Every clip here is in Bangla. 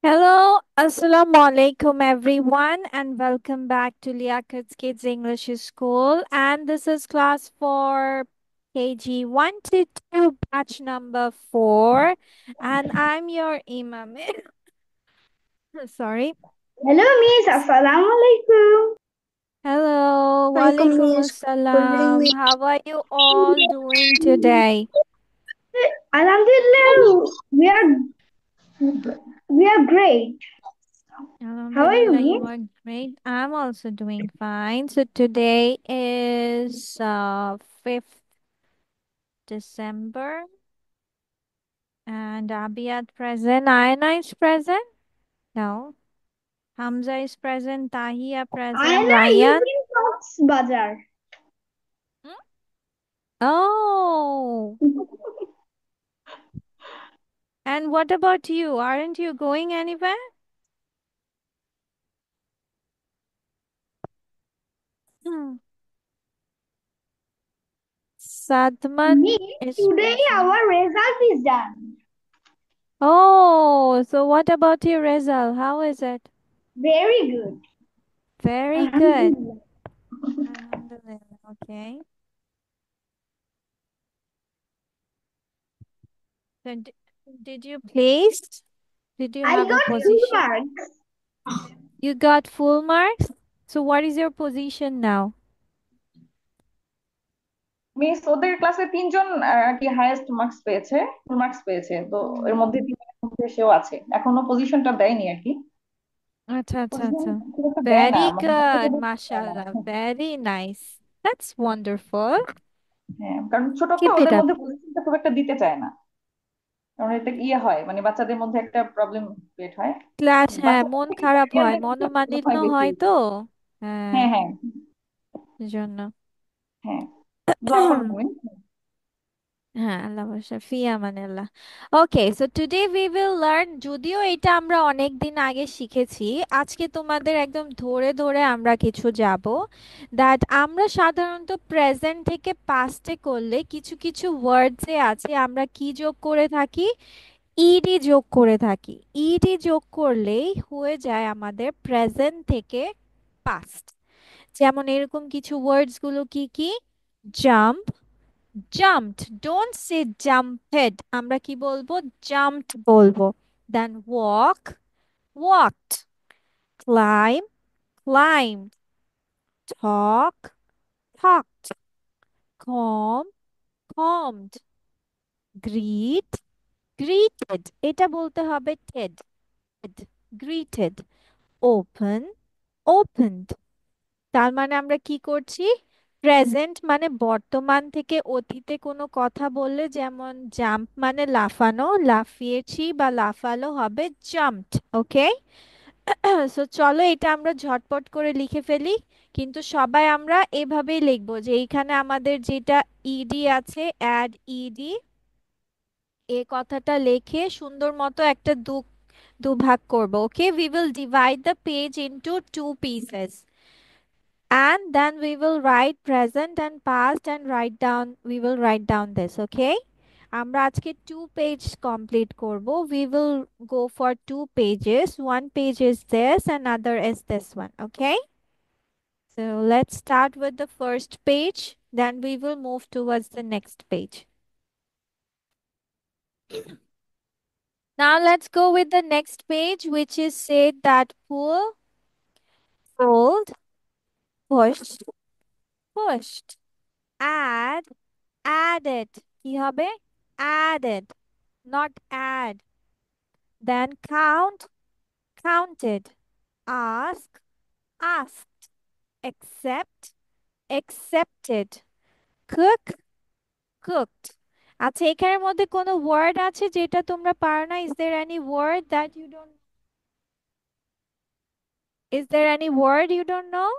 Hello, Assalamu alaikum everyone, and welcome back to Liakat's Kids English School. And this is class for KG 1 to 2, batch number 4. And I'm your Imam. Sorry. Hello, Miss. Assalamu alaikum. Hello, Welcome, walaikum Miss. Good evening, assalam. Miss. How are you all doing today? Alhamdulillah, we are great. How are you, Alhamdulillah, you Miss? are great. I'm also doing fine. So today is 5th December. And Abiyat present. Ayana is present? No. Hamza is present. Tahia present. Ayana, you Ryan? bring Fox Bazaar. Hmm? Oh. And what about you? Aren't you going anywhere? Hmm. Sadman Miss, is today present. our result is done. Oh, so what about your result? How is it? Very good. Very good. Alhamdulillah. Alhamdulillah. Okay. So did you place? Did you I have a got full position? marks. You got full marks? So what is your position now? Miss ওদের ক্লাসে তিনজন আর কি হাইয়েস্ট মার্কস পেয়েছে, ফুল মার্কস পেয়েছে, তো এর মধ্যে তিনজনের মধ্যে সেও আছে। এখনো পজিশনটা দেয়নি আর কি। আচ্ছা, আচ্ছা, পজিশন আচ্ছা। খুব একটা দেয় না, Very মানে good, বাচ্চাদের দেয় না। mashallah. Very nice. That's wonderful. হ্যাঁ, কারণ ছোট তো Keep it ওদের up. মধ্যে পজিশনটা খুব একটা দিতে চায় না। কারণ এটা ইয়ে হয়, মানে বাচ্চাদের মধ্যে একটা প্রবলেম ক্রিয়েট হয়। ক্লাস হ্যাঁ, বাচ্চাদের মন থেকে খারাপ হয়। সিনিয়রদের মধ্যে প্রবলেম মনোমালিন্য হয় বেশি। হয় তো। হ্যাঁ, হ্যাঁ হ্যাঁ এজন্য। হ্যাঁ। আসসালামু আলাইকুম। হ্যাঁ, আল্লাহ ভরসা। ফি আমানিল্লাহ। Okay, so today we will learn, যদিও এটা আমরা অনেক দিন আগে শিখেছি, আজকে তোমাদের একদম ধরে ধরে আমরা কিছু যাব। দ্যাট আমরা সাধারণত প্রেজেন্ট থেকে পাস্টে করলে কিছু কিছু ওয়ার্ডসে আছে আমরা কি যোগ করে থাকি, ইডি যোগ করে থাকি। ইডি যোগ করলেই হয়ে যায় আমাদের প্রেজেন্ট থেকে পাস্ট। যেমন এরকম কিছু ওয়ার্ডস গুলো কি কি? Jump, jumped. Don't say jumped, আমরা কি বলবো? জাম্পড বলবো। Then walk, walked. Climb, climbed. Talk, talked. Calm, calmed. Greet, greeted। এটা বলতে হবে টেড, greeted। Open, opened। তার মানে আমরা কি করছি? প্রেজেন্ট মানে বর্তমান থেকে অতীতে কোনো কথা বললে, যেমন জাম্প মানে লাফানো, লাফিয়েছি বা লাফালো হবে জাম্পড। ওকে। সো চলো এটা আমরা ঝটপট করে লিখে ফেলি। কিন্তু সবাই আমরা এভাবেই লিখবো যে এইখানে আমাদের যেটা ইডি আছে, অ্যাড ইডি, এ কথাটা লিখে সুন্দর মতো একটা দুভাগ করব। ওকে, we will divide the page into two pieces and then we will write present and past and we will write down this. Okay, আমরা আজকে two page complete করব। We will go for two pages. One page is this, another is this one. Okay, so let's start with the first page, then we will move towards the next page. Now let's go with the next page, which is said that pull, pulled, pushed, pushed, add, added। কি হবে? Added, not add। Then count, counted। Ask, asked। Accept, accepted। Cook, cooked। আচ্ছা, এখানের মধ্যে কোনো ওয়ার্ড আছে যেটা তোমরা পারো না? Is there any word that you don't? Is there any word you don't know?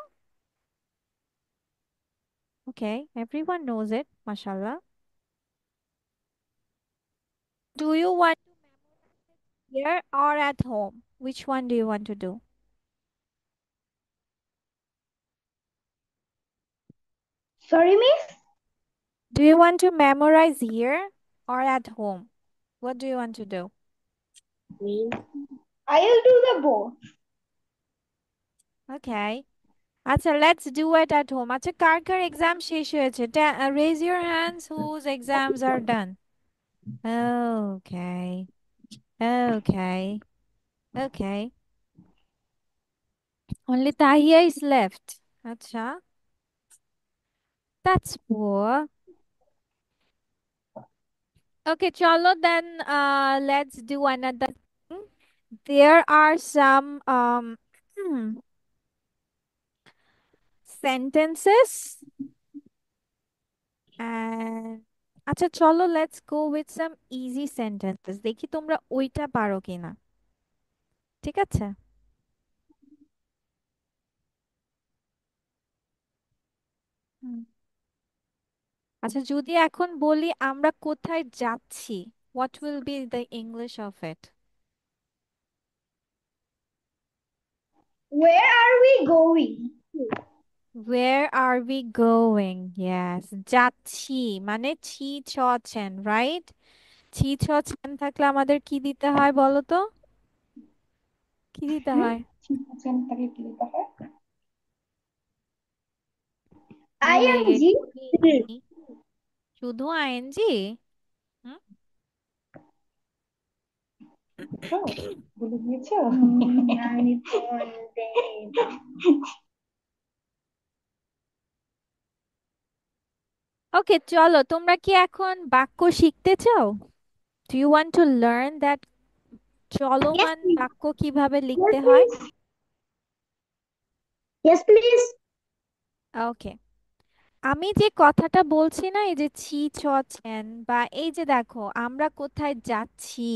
Okay, everyone knows it, mashallah. Do you want here or at home? Which one do you want to do? Sorry, Miss. Do you want to memorize here or at home? What do you want to do? me. I'll do the both. Okay, আচ্ছা let's do it at home. আচ্ছা কার কার এক্সাম শেষ হয়েছে? Raise your hands whose exams are done. Okay, okay, okay, only Tahia is left. আচ্ছা, that's poor. Okay, chalo then let's do another thing. There are some sentences and আচ্ছা চলো let's go with some easy sentences. দেখি তোমরা ওইটা পারো কিনা। ঠিক আছে? হুম। আচ্ছা যদি এখন বলি আমরা কোথায় যাচ্ছি, what will be the English of it? Where are we going? Where are we going? Yes, যাচ্ছি মানে ছি ছ ছেন, রাইট? ছি ছ ছেন থাকলে আমাদের কি দিতে হয় বলো তো? কি দিতে হয়? ঠিক আছে, তাকে কি দিতে হয়? ভুলে ING. গেছি। শুধু আইএনজি? হুম। তো বলে দিয়েছো। ওকে চলো, তোমরা কি এখন বাক্য শিখতে চাও? Do you want to learn that Yes, চলমান please. বাক্য কিভাবে Yes, লিখতে হয়? please. Yes, please. ওকে, আমি যে কথাটা বলছি না, এই যে ছি ছ ছেন বা এই যে দেখো আমরা কোথায় যাচ্ছি,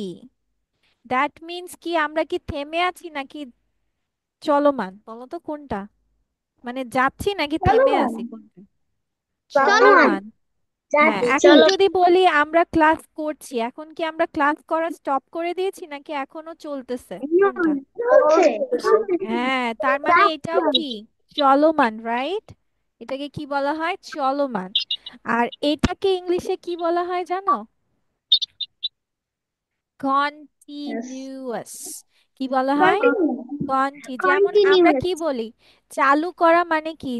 দ্যাট মিন্স কি আমরা কি থেমে আছি নাকি চলমান, বলো তো কোনটা? মানে যাচ্ছি নাকি থেমে চলমান। আছি, কোনটা? চলমান। চলমান। হ্যাঁ, যাচ্ছি। এখন চলো। যদি বলি আমরা ক্লাস করছি, এখন কি আমরা ক্লাস করা স্টপ করে দিয়েছি নাকি এখনো চলতেছে, কোনটা? চলছে। হ্যাঁ, তার মানে এটাও কি চলমান, রাইট? এটাকে কি বলা হয়? চলমান। আর এটাকে ইংলিশে কি বলা হয় জানো? Yes. কন্টিনিউয়াস। কি বলা হয়? কন্টিনিউ। যেমন আমরা কি কন্টিনিউয়াস। বলি চালু করা মানে কি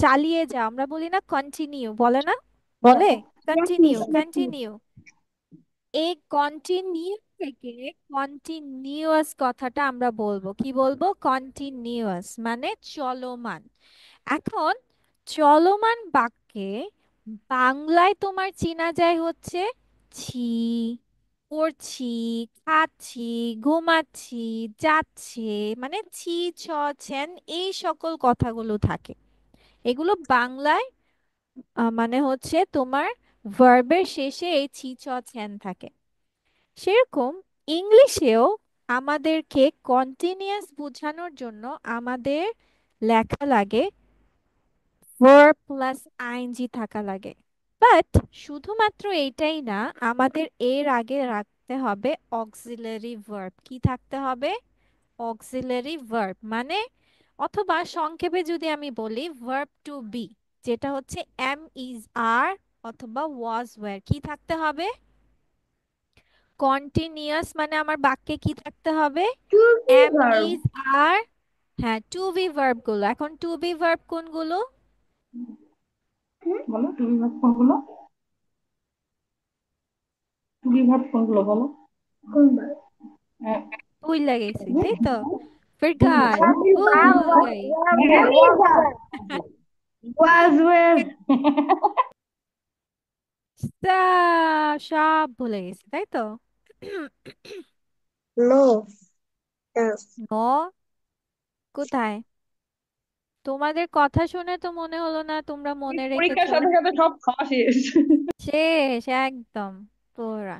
চালিয়ে যাও, আমরা বলি না কন্টিনিউ, বলে না? বলে কন্টিনিউ, কন্টিনিউ। এই কন্টিনিউ থেকে কন্টিনিউয়াস কথাটা আমরা বলবো, কি বলবো? কন্টিনিউয়াস মানে চলমান। এখন চলমান বাক্যে বাংলায় তোমার চেনা যায় হচ্ছে ছি, পড়ছি, খাচ্ছি, ঘুমাচ্ছি, যাচ্ছে, মানে ছি ছ ছেন এই সকল কথাগুলো থাকে। এগুলো বাংলায় মানে হচ্ছে তোমার ভার্বের শেষে এই ছি ছ ছেন থাকে। সেরকম ইংলিশেও আমাদেরকে কন্টিনিউয়াস বোঝানোর জন্য আমাদের লেখা লাগে ভার্ব প্লাস আইএনজি থাকা লাগে। বাট শুধুমাত্র এইটাই না, আমাদের এর আগে রাখতে হবে অক্সিলারি ভার্ব। কি থাকতে হবে? অক্সিলারি ভার্ব মানে, অথবা সংক্ষেপে যদি আমি বলি ভার্ব টু বি, যেটা হচ্ছে এম ইজ আর অথবা ওয়াজ ওয়্যার। কি থাকতে হবে? কন্টিনিউয়াস মানে আমার বাক্যে কি থাকতে হবে? To be am verb. Is are, হ্যাঁ টু বি ভার্ব গুলো। এখন টু বি ভার্ব কোনগুলো? বলো টু বি ভার্ব কোনগুলো? টু বি ভার্ব কোনগুলো বলো? কোন ভার্ব? আহ, ভুল গেছি তাই তো? ভুল ফরগট, গেছো? ভুল গই। Was were. সব ভুলে গেছি তাই তো? No. Yes. নো কোথায়? তোমাদের কথা শুনে তো মনে হলো না তোমরা মনে পরীক্ষার রেখেছো। সাথে সাথে সব খাওয়া শেষ। শেষ একদম পুরা।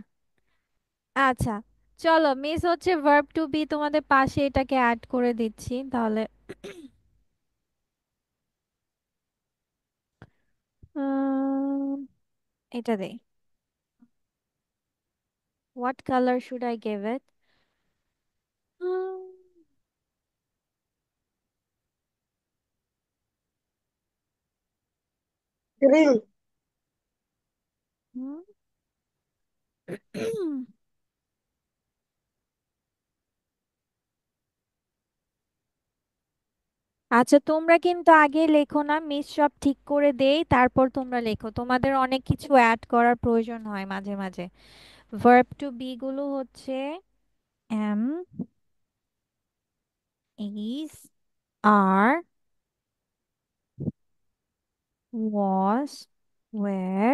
আচ্ছা চলো, মিস হচ্ছে ভার্ব টু বি, তোমাদের পাশে এটাকে অ্যাড করে দিচ্ছি তাহলে। উম, এটা দেই। What color should I give it? Hmm, Green. হুম, আচ্ছা, তোমরা কিন্তু আগে লেখো না, মিস সব ঠিক করে দেই, তারপর তোমরা লেখো। তোমাদের অনেক কিছু অ্যাড করার প্রয়োজন হয় মাঝে মাঝে। ভার্ব টু বি গুলো হচ্ছে am, is, are, was, were,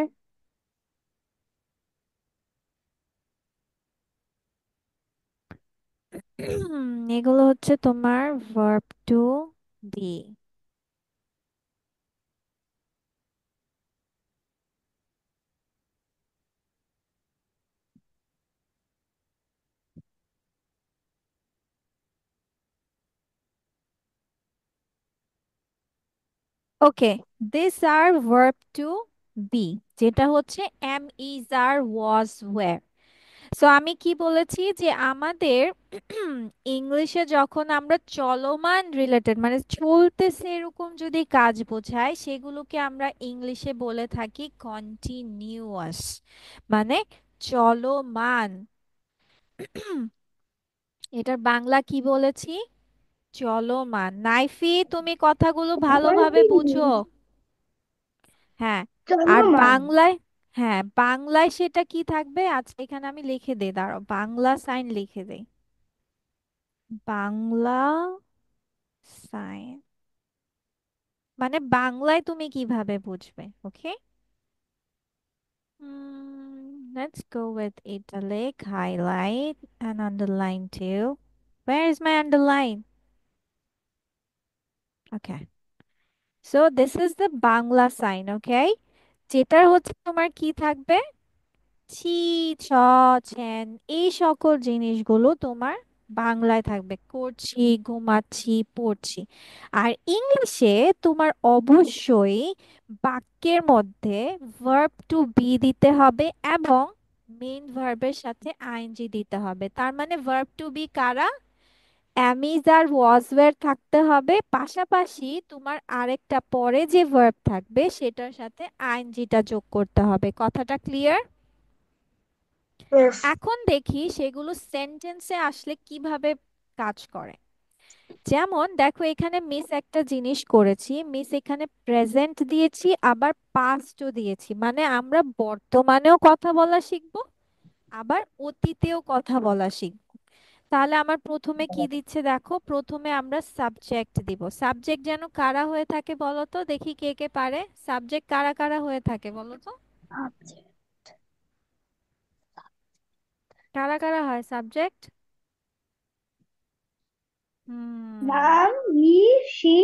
এগুলো হচ্ছে তোমার verb to be. Okay, this are verb to be, যেটা হচ্ছে am, is, are, was, were. So আমি কি বলেছি যে আমাদের ইংলিশে যখন আমরা চলমান রিলেটেড মানে চলতেছে এরকম যদি কাজ বোঝায়, সেগুলোকে আমরা ইংলিশে বলে থাকি কন্টিনিউয়াস, মানে চলমান। এটার বাংলা কি বলেছি? চলমান। নাইফি, তুমি কথাগুলো ভালোভাবে বুঝো। কন্টিনিউ। হ্যাঁ। আর চলমান। বাংলায়, হ্যাঁ বাংলায় সেটা কি থাকবে? আচ্ছা এখানে আমি লিখে দেই, দাঁড়াও বাংলা সাইন লিখে দেই। বাংলা সাইন মানে বাংলায় তুমি কিভাবে বুঝবে? ওকে, let's go with italic, highlight and underline too. Where is my underline? Okay, so this is the Bangla sign, okay? যেটার হচ্ছে তোমার কি থাকবে? ছি, ছ, ছেন, এই সকল জিনিসগুলো তোমার বাংলায় থাকবে। করছি, ঘুমাচ্ছি, পড়ছি। আর ইংলিশে তোমার অবশ্যই বাক্যের মধ্যে ভার্ব টু বি দিতে হবে এবং মেইন ভার্বের সাথে আইএনজি দিতে হবে। তার মানে ভার্ব টু বি কারা? অ্যামিজ আর ওয়াজ ওয়্যার থাকতে হবে, পাশাপাশি তোমার আরেকটা পরে যে ভার্ব থাকবে সেটার সাথে আইএনজিটা যোগ করতে হবে। কথাটা ক্লিয়ার? Yes. এখন দেখি সেগুলো সেন্টেন্সে আসলে কিভাবে কাজ করে। যেমন দেখো, এখানে মিস একটা জিনিস করেছি, মিস এখানে প্রেজেন্ট দিয়েছি আবার পাস্টও দিয়েছি, মানে আমরা বর্তমানেও কথা বলা শিখবো আবার অতীতেও কথা বলা শিখবো। তাহলে আমার প্রথমে কি দিচ্ছে দেখো, প্রথমে আমরা সাবজেক্ট দিব। সাবজেক্ট যেন কারা হয়ে থাকে বলো তো, দেখি কে কে পারে। সাবজেক্ট কারা কারা হয়ে থাকে বলো তো, আচ্ছা। কারা কারা হয় সাবজেক্ট? হুম। নাম, হি, শি,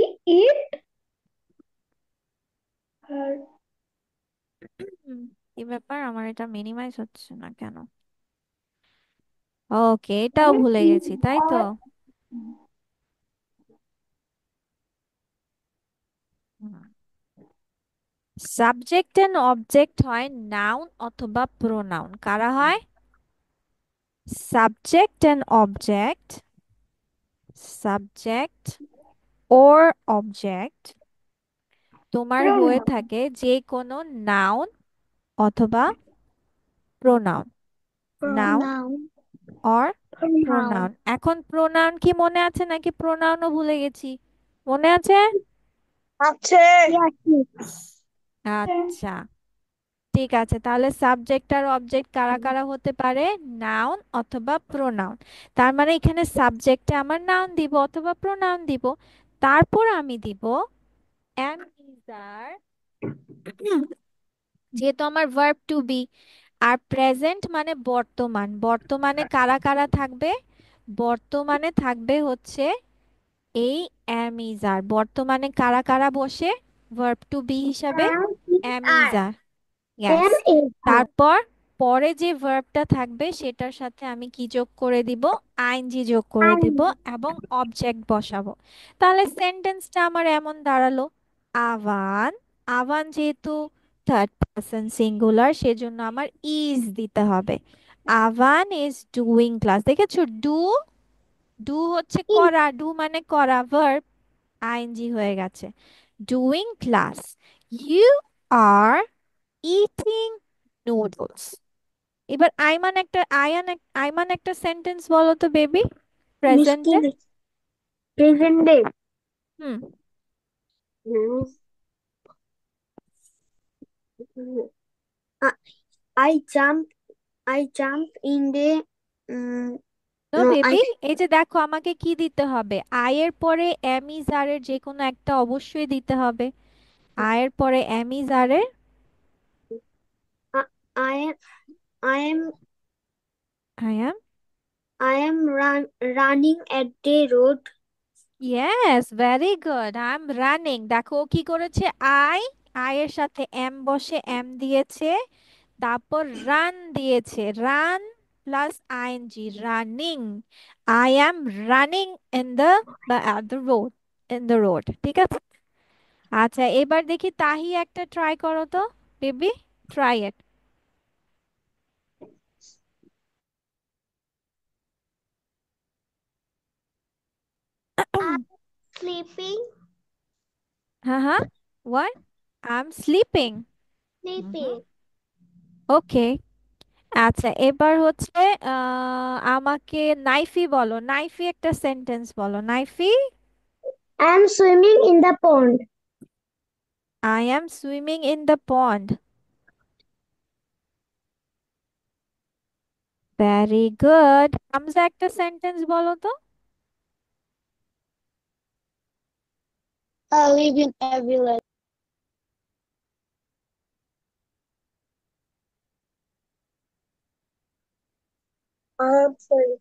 ইট, আর হুম, কি ব্যাপার, আমার এটা মিনিমাইজ হচ্ছে না কেন? ওকে, এটাও ভুলে ইজ, গেছি তাই তো। আর সাবজেক্ট এন্ড অবজেক্ট হয় নাউন অথবা প্রোনাউন। কারা হয়? Subject and object, subject or object তোমার হয়ে প্রোনাউন। থাকে যে কোনো নাউন অথবা pronoun. Noun pronoun. Or pronoun. Pronoun. এখন প্রোনাউন কি মনে আছে নাকি প্রোনাউনও ভুলে গেছি? মনে আছে? আছে। Yes. আচ্ছা, ঠিক আছে, তাহলে সাবজেক্ট আর অবজেক্ট কারা কারা হতে পারে? নাউন অথবা প্রোনাউন। তার মানে এখানে সাবজেক্টে আমার নাউন দিব অথবা প্রোনাউন দিব, তারপর আমি দিব এম, ইজ, আর, যেহেতু আমার verb to B. R present মানে বর্তমান, বর্তমানে কারা কারা থাকবে? বর্তমানে থাকবে হচ্ছে এই এম, ইজ, আর। বর্তমানে কারা কারা বসে ভার্ব টু বি হিসাবে? Am is am, is, are. Are. Yes. Am is are. তারপর পরে যে ভার্বটা থাকবে সেটার সাথে আমি কি যোগ করে দিব? আইএনজি যোগ করে আই। দিব এবং অবজেক্ট বসাবো। তাহলে সেন্টেন্সটা আমার এমন দাঁড়ালো, আভান, আভান যেহেতু থার্ড পারসন সিঙ্গুলার সেজন্য আমার ইজ দিতে হবে। Avan is doing class. দেখেছো, ডু, ডু হচ্ছে ইজ। করা, ডু মানে করা, ভার্ব আইএনজি হয়ে গেছে। Doing class. You are eating noodles. এবার আইমান একটা সেন্টেন্স বলো তো বেবি, মিষ্টি প্রেজেন্টে। Present day. Hmm, Mm, I, I jump. I jump in the. Mm, no no, I baby, এই যে দেখো আমাকে কি দিতে হবে, আয়ের পরে এম ইজ আর এর যে কোনো একটা অবশ্যই দিতে হবে। আয়ের পরে এম ইজ আর এর। I I I am I am. I am running at the road. Yes, very good, I am running. দেখো ও কি করেছে, আই, আয়ের সাথে এম বসে এম দিয়েছে, তারপর রান দিয়েছে, run plus ING, running. I am running in the, বা at the road, in the road, ঠিক আছে। আচ্ছা এবার দেখি তাহি একটা ট্রাই করো তো, baby, try it. I'm sleeping. হ্যাঁ হ্যাঁ, what, I am sleeping. Hmm, Sleeping. ওকে। আচ্ছা এবার হচ্ছে আমাকে নাইফি বলো, নাইফি একটা সেন্টেন্স বলো, নাইফি। I'm swimming in the pond. I am swimming in the pond. Very good. Hamza একটা সেন্টেন্স বলো তো। I live in a village. I'm sorry.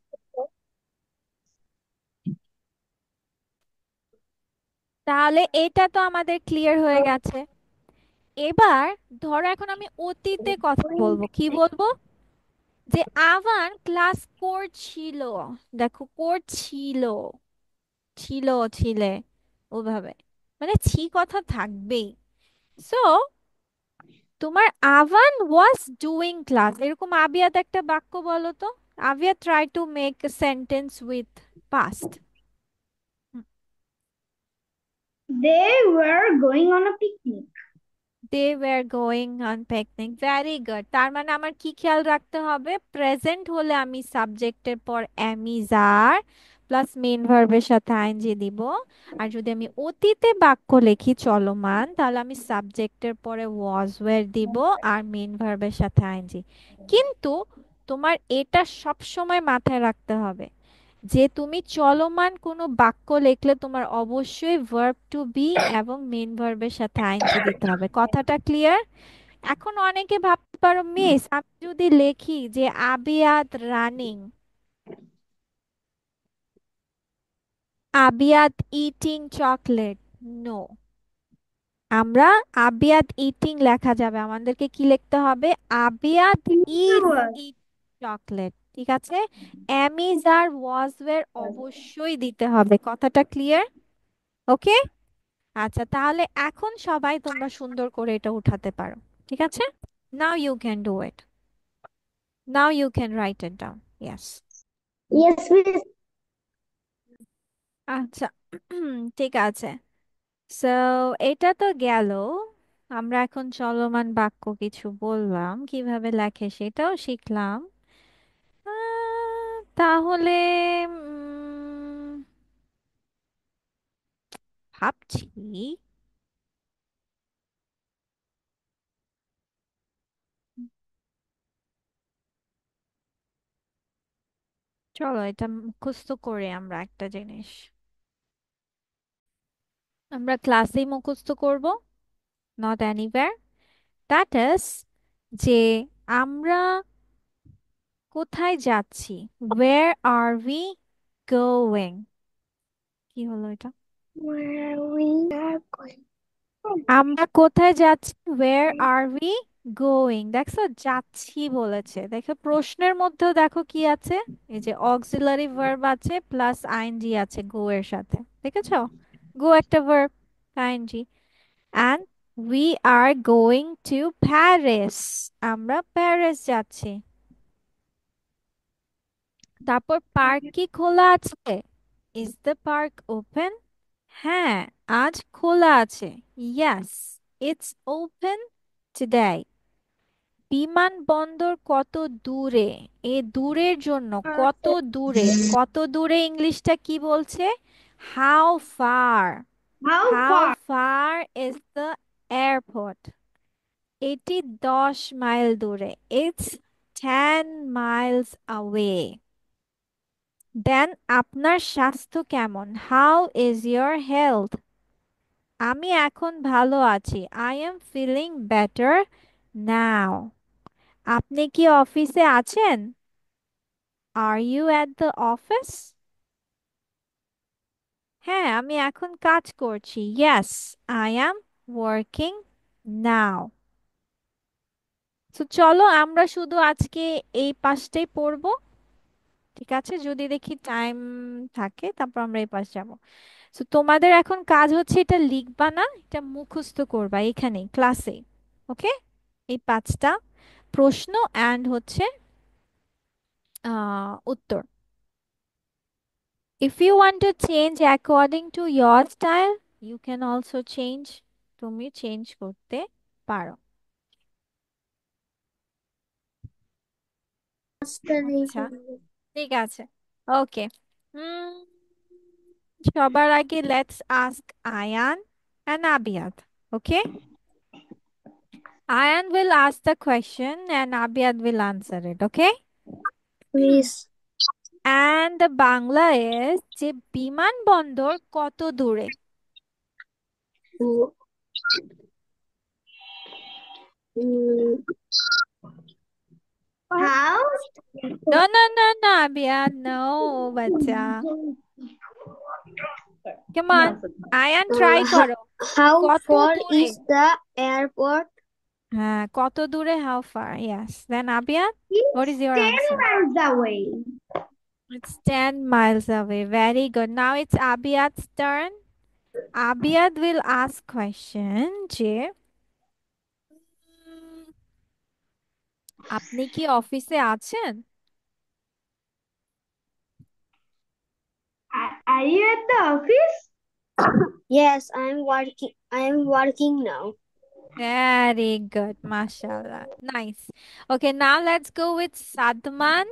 তাহলে এটা তো আমাদের ক্লিয়ার হয়ে গেছে। এবার ধরো এখন আমি অতীতে কথা বলবো, কি বলবো, যে আভান ক্লাস করছিল, দেখো করছিল, ছিল, ছিলে, ওভাবে, মানে ছি কথা থাকবেই। সো তোমার আভান ওয়াজ ডুইং ক্লাস, এরকম আবিয়াত একটা বাক্য বলো তো। Abiya try to make a sentence with past. They were going on a picnic. They were going on picnic, very good. তার মানে আমার কি খেয়াল রাখতে হবে, প্রেজেন্ট হলে আমি সাবজেক্টের পর am is are plus main ভার্বের সাথে আইএনজি দিব। আর যদি আমি অতীতে বাক্য লিখি চলমান, তাহলে আমি সাবজেক্টের পরে ওয়াজ ওয়্যার দিব আর মেইন ভার্বের সাথে আইএনজি। কিন্তু তোমার এটা সব সময় মাথায় রাখতে হবে যে তুমি চলমান কোনো বাক্য লিখলে তোমার অবশ্যই ভার্ব টু বি এবং মেইন ভার্বের সাথে আইএনজি দিতে হবে। কথাটা ক্লিয়ার? এখন অনেকে ভাবতে পারো মিস, আমি যদি লিখি যে Abiyat running, Abiyat eating chocolate, no, আমরা আবিয়াত ইটিং লেখা যাবে, আমাদেরকে কি লিখতে হবে, Abiyat is Hours. Eat chocolate, ঠিক আছে। Am is are was were অবশ্যই দিতে হবে। কথাটা ক্লিয়ার? ওকে। আচ্ছা তাহলে এখন সবাই তোমরা সুন্দর করে এটা উঠাতে পারো, ঠিক আছে। Now you can do it, now you can write it down, yes. Yes, miss. আচ্ছা ঠিক আছে। সো এটা তো গেল, আমরা এখন চলমান বাক্য কিছু বললাম, কিভাবে লেখে সেটাও শিখলাম। তাহলে ভাবছি, চলো এটা মুখস্থ করে আমরা একটা জিনিস, আমরা ক্লাসেই মুখস্থ করব, নট এনিওয়্যার। দ্যাট ইজ, যে আমরা কোথায় যাচ্ছি, ওয়ের আর উই গোয়িং। কি হলো এটা, Where we are going. আমরা কোথায় যাচ্ছি, ওয়ের আর উই গোয়িং। দেখছো যাচ্ছি বলেছে, দেখো প্রশ্নের মধ্যেও দেখো কি আছে, এই যে অক্সিলারি ভার্ব আছে প্লাস আইএনজি আছে গো এর সাথে, দেখেছো, গো একটা verb, I N G. And we are going to Paris, আমরা প্যারিস যাচ্ছি। তারপর পার্ক কি খোলা আছে, ইজ দ্য পার্ক ওপেন, হ্যাঁ আজ খোলা আছে, ইয়েস ইটস ওপেন টুডে। বিমানবন্দর কত দূরে, এ দূরের জন্য কত দূরে, কত দূরে ইংলিশটা কি বলছে, how far, How how far? Fur is the airport? এটি 10 মাইল দূরে। It's 10 Miles away. দেন আপনার স্বাস্থ্য কেমন? How is your health? আমি এখন ভালো আছি। I am feeling better now. আপনি কি অফিসে আছেন? Are you at the office? হ্যাঁ, আমি এখন কাজ করছি। Yes, I am working now. তো চলো আমরা শুধু আজকে এই পাঁচটাই পড়বো। ঠিক আছে, যদি দেখি টাইম থাকে তারপর আমরা এই পাশ যাবো। তো তোমাদের এখন কাজ হচ্ছে এটা লিখবা না, এটা মুখস্থ করবা এখানেই ক্লাসে। ওকে, এই পাঁচটা প্রশ্ন অ্যান্ড হচ্ছে উত্তর। If you want to change according to your style, you can also change. তুমি চেঞ্জ করতে পারো। আচ্ছা, ঠিক আছে। ওকে। সবার আগে let's ask Ayan and Abiyad. Okay, Ayan will ask the question and Abiyad will answer it. Okay? Please. And the Bangla is যে বিমানবন্দর কত দূরে? Mm, how? No, no, no, no, Abiyad, no, বাচ্চা। Come তুমি on, আনসার দাও। Ayan try করো। How কত far দূরে? is the airport? হ্যাঁ, কত দূরে? How far? Yes. Then Abiyad, what is It's your 10 answer? miles away. It's 10 miles away. Very good. Now it's Abiyad's turn. Abiyad will ask question যে আপনি কি অফিসে আছেন? Are you at the office? Yes, I am working now. Very good, mashallah. Nice. Okay, now let's go with Sadman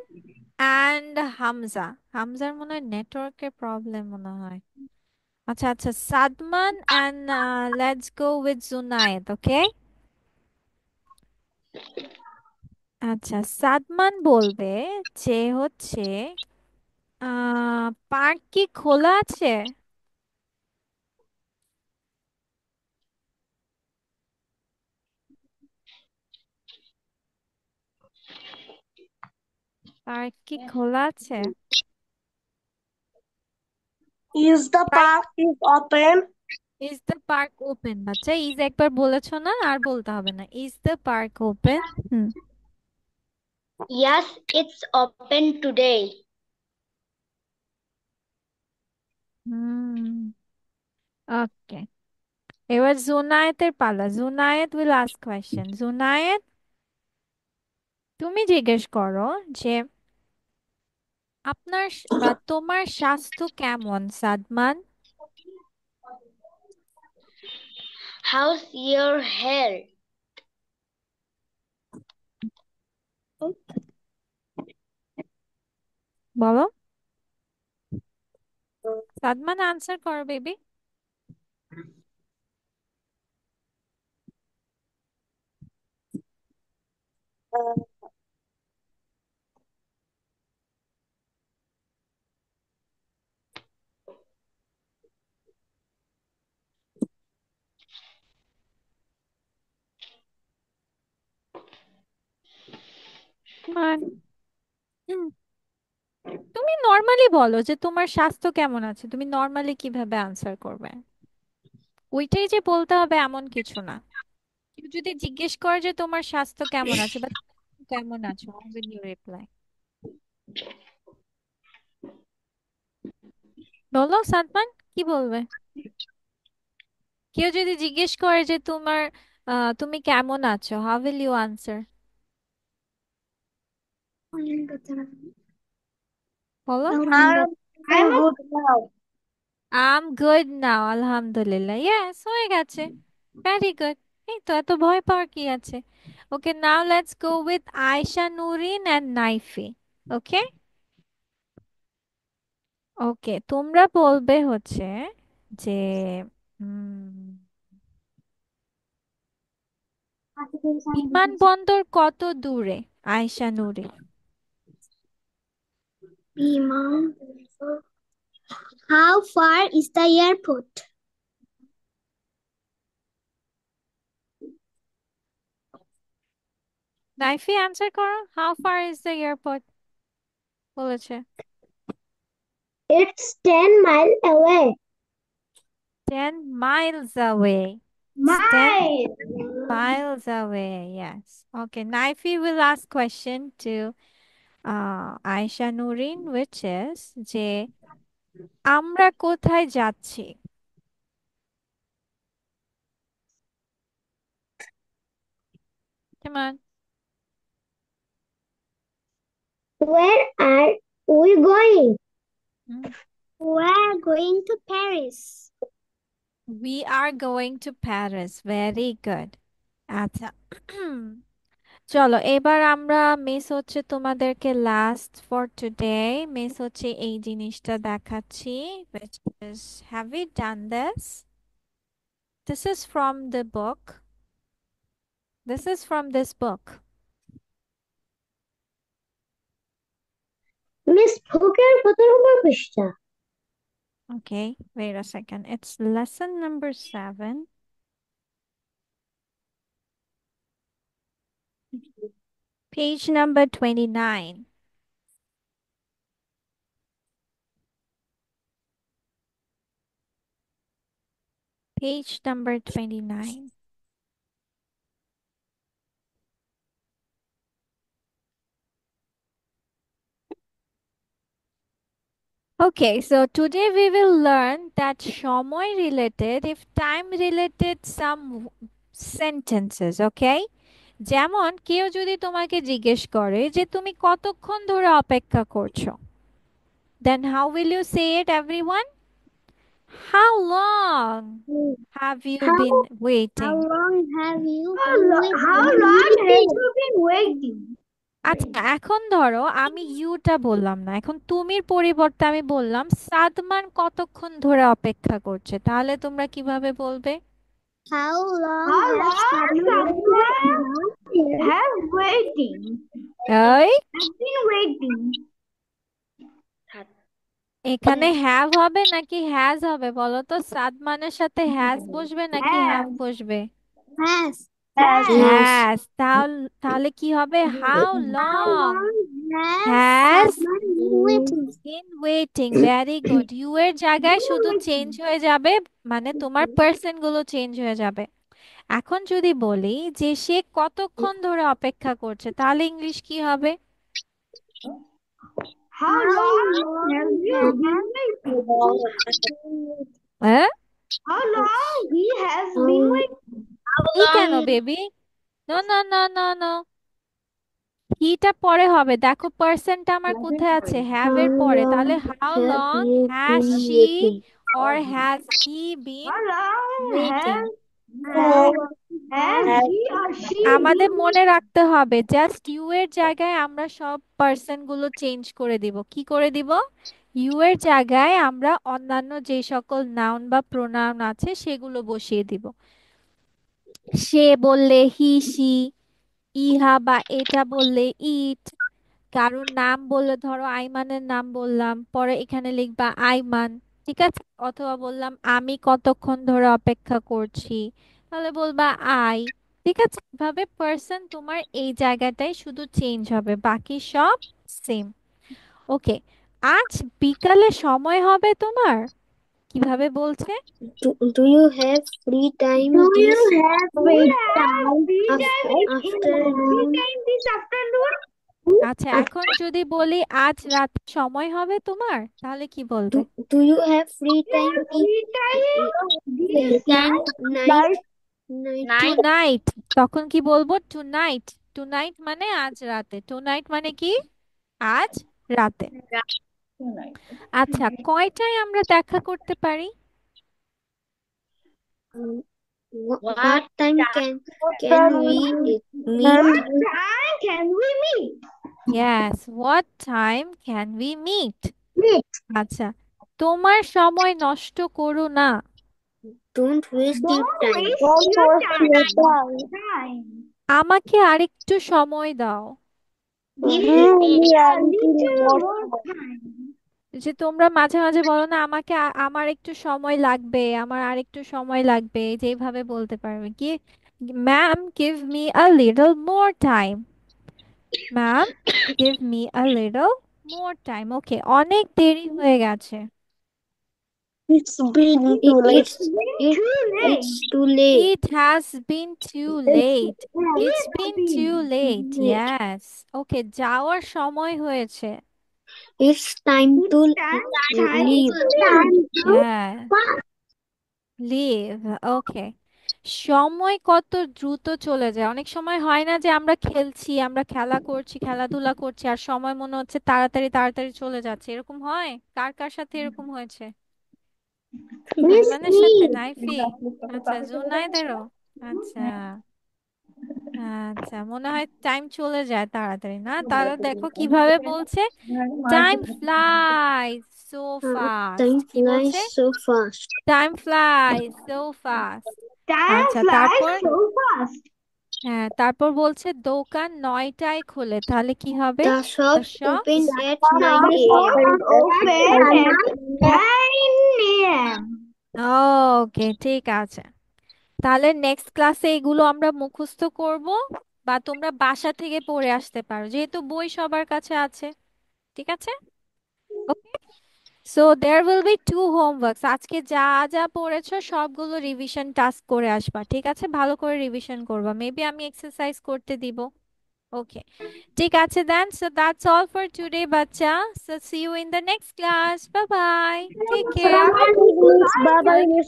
and Hamza. হামজার মনে হয় নেটওয়ার্কের প্রবলেম মনে হয়। আচ্ছা আচ্ছা, Sadman and let's go with Zunaid, okay? আচ্ছা, সাদমান বলবে যে হচ্ছে পার্ক কি খোলা আছে? পার্ক কি খোলা আছে? Is the Try. park is open? Is the park open? বাচ্চা ইজ একবার বলেছো না, আর বলতে হবে না। Is the park open? Hmm. Yes, it's open today. হুম, ওকে। এবার জুনায়েতের পালা। Junaid will ask question. Junaid, তুমি জিজ্ঞেস করো যে আপনার বা তোমার স্বাস্থ্য কেমন সাদমান? How's your hair? বলো, সাদমান আনসার করো বেবি। তুমি নর্মালি বলো যে তোমার স্বাস্থ্য কেমন আছে। তুমি নর্মালি কিভাবে আনসার করবে? ওইটাই যে বলতে হবে এমন কিছু না। কেউ যদি জিজ্ঞেস করে যে তোমার স্বাস্থ্য কেমন আছে বা তুমি কেমন আছো, how will you reply? বলো সাদমান, কি বলবে? কেউ যদি জিজ্ঞেস করে যে তোমার তুমি কেমন আছো, how will you answer? বলো। I'm good now. I'm good now, আলহামদুলিল্লাহ। ইয়েস, হয়ে গেছে। Very good. এই তো, এত ভয় পাওয়ার কি আছে? Okay, now let's go with Ayesha Nurin and Naifi. Okay, okay, তোমরা বলবে হচ্ছে যে হুম, বিমানবন্দর কত দূরে? Ayesha Nuri. Imam. How far is the airport? Naifi answer করো, how far is the airport বলেছে। It's 10 miles away. 10 miles away. It's 10 Miles. miles away, yes. Okay, Naifi will ask question to Aisha Nurin, which is যে আমরা কোথায় যাচ্ছি? Come on. Where are we going? Hmm. We're going to Paris. We are going to Paris. Very good. আচ্ছা চলো এবার আমরা মিস হচ্ছে তোমাদেরকে লাস্ট ফর টুডে মিস হচ্ছে এই জিনিসটা দেখাচ্ছি, which is, have we done this? This is from the book. This is from this book. Miss Booker, কত নম্বর পৃষ্ঠা? Okay, wait a second. It's lesson number 7, page number 29. Page number 29. Okay, so today we will learn that সময় related, if time related some sentences, okay? যেমন কেউ যদি তোমাকে জিজ্ঞেস করে যে তুমি কতক্ষণ ধরে অপেক্ষা করছো, then how will you say it, everyone? How long have you How been how waiting? long have you how long have you been waiting? আচ্ছা এখন ধরো আমি ইউটা বললাম না, এখন তুমির পরিবর্তে আমি বললাম সাদমান কতক্ষণ ধরে অপেক্ষা করছে, তাহলে তোমরা কিভাবে বলবে? How long has someone have waiting? এই Have been waiting. এখানে হ্যাভ হবে নাকি হ্যাজ হবে বলো তো? সাদমানের সাথে হ্যাজ বসবে নাকি হ্যাভ Have. বসবে? Has. Has. হ্যাজ। তাহলে তাহলে কি হবে? How How long long has has someone been waiting? Been waiting. Very good. You এর জায়গায় শুধু চেঞ্জ হয়ে যাবে, মানে তোমার পার্সন গুলো চেঞ্জ হয়ে যাবে। এখন যদি বলি যে সে কতক্ষণ ধরে অপেক্ষা করছে, তাহলে ইংলিশ কি হবে? How long have you been waiting? হ্যাঁ, How long he has been waiting? কি কেন baby? No no no no no, হিটা পরে হবে। দেখো পার্সনটা আমার কোথায় আছে? হ্যাভ How এর পরে। তাহলে long how have long you has been she waiting? Or has he been How long waiting? has he or she আমাদের been মনে রাখতে হবে জাস্ট ইউ এর জায়গায় আমরা সব পার্সন গুলো চেঞ্জ করে দিব। কি করে দিব? ইউ এর জায়গায় আমরা অন্যান্য যে সকল নাউন বা প্রোনাউন আছে সেগুলো বসিয়ে দিব। সে বললে হি সি, ইহা বা এটা বললে ইট, কারোর নাম বললে ধরো আইমানের নাম বললাম, পরে এখানে লিখবা আইমান, ঠিক আছে? অথবা বললাম আমি কতক্ষণ ধরে অপেক্ষা করছি, তাহলে বলবা আই, ঠিক আছে? এভাবে পার্সন তোমার এই জায়গাটাই শুধু চেঞ্জ হবে, বাকি সব সেম। ওকে, আজ বিকালে সময় হবে তোমার? কিভাবে বলছে? Do you have free time Do you have free time afternoon? This afternoon? আচ্ছা এখন যদি বলি আজ রাত সময় হবে তোমার, তাহলে কি বলবে? Do you have free time free time night? Tonight. তখন কি বলবো? Two night. টু নাইট মানে আজ রাতে। টু নাইট মানে কি? আজ রাতে। আচ্ছা কয়টায় আমরা দেখা করতে পারি? What time can we meet? What time can we meet? Yes, what time can we meet? Meet. আচ্ছা, তোমার সময় নষ্ট করো না। Don't waste your Don't time. waste Don't your waste your time. time. আমাকে আরেকটু সময় দাও। Give Give me me a a little little more more time. time. যে তোমরা মাঝে মাঝে বলো না আমাকে আমার একটু সময় লাগবে, আমার আরেকটু সময় লাগবে, যেভাবে বলতে পারবে কি, ma'am give me a little more time, ma'am give me a little more time. Okay, অনেক দেরি হয়ে গেছে। It's been too late. It's been It, too late. it's too late. It has been too It's late. It's been too too late. late. Yes. ওকে, যাওয়ার সময় হয়েছে। It's time to It's time leave. to leave. হ্যাঁ, লিভ। ওকে, সময় কত দ্রুত চলে যায়। অনেক সময় হয় না যে আমরা খেলছি, আমরা খেলা করছি, খেলাধুলা করছি, আর সময় মনে হচ্ছে তাড়াতাড়ি তাড়াতাড়ি চলে যাচ্ছে, এরকম হয়? কার কার সাথে এরকম হয়েছে? Miss আইমানের সাথে, me. নাইফি? Exactly, কত আচ্ছা, তাড়াতাড়ি চলে যায়। জুনাইদেরও? আচ্ছা। হ্যাঁ, আচ্ছা, মনে হয় টাইম চলে যায় তাড়াতাড়ি না? চলে যায়, তাহলে চলে দেখো যায়। আমি কিভাবে দেখে বলছে, টাইম মার্কেট হাঁটতে হাঁটতে ফ্লাইজ সো ফাস্ট। Time কি flies বলছে? so fast. Time flies so fast. Time আচ্ছা, flies তারপর? so fast. হ্যাঁ, তারপর বলছে দোকান 9টায় খোলে, তাহলে কি হবে? The the shops open shops at The 9 shop a.m. open at 9 a.m. ওকে, ঠিক আছে। তাহলে নেক্সট ক্লাসে এগুলো আমরা মুখস্থ করব, বা তোমরা বাসা থেকে পড়ে আসতে পারো, যেহেতু বই সবার কাছে আছে। ঠিক আছে? Okay, so there will be two homeworks. আজকে যা যা পড়েছো সবগুলো রিভিশন টাস্ক করে আসবা, ঠিক আছে? ভালো করে রিভিশন করবা, মেবি আমি এক্সারসাইজ করতে দিব। ওকে, ঠিক আছে দেন। So that's all for today, বাচ্চা। So see you in the next class. Bye bye. Take care. Bye, Miss. Bye, bye, Miss.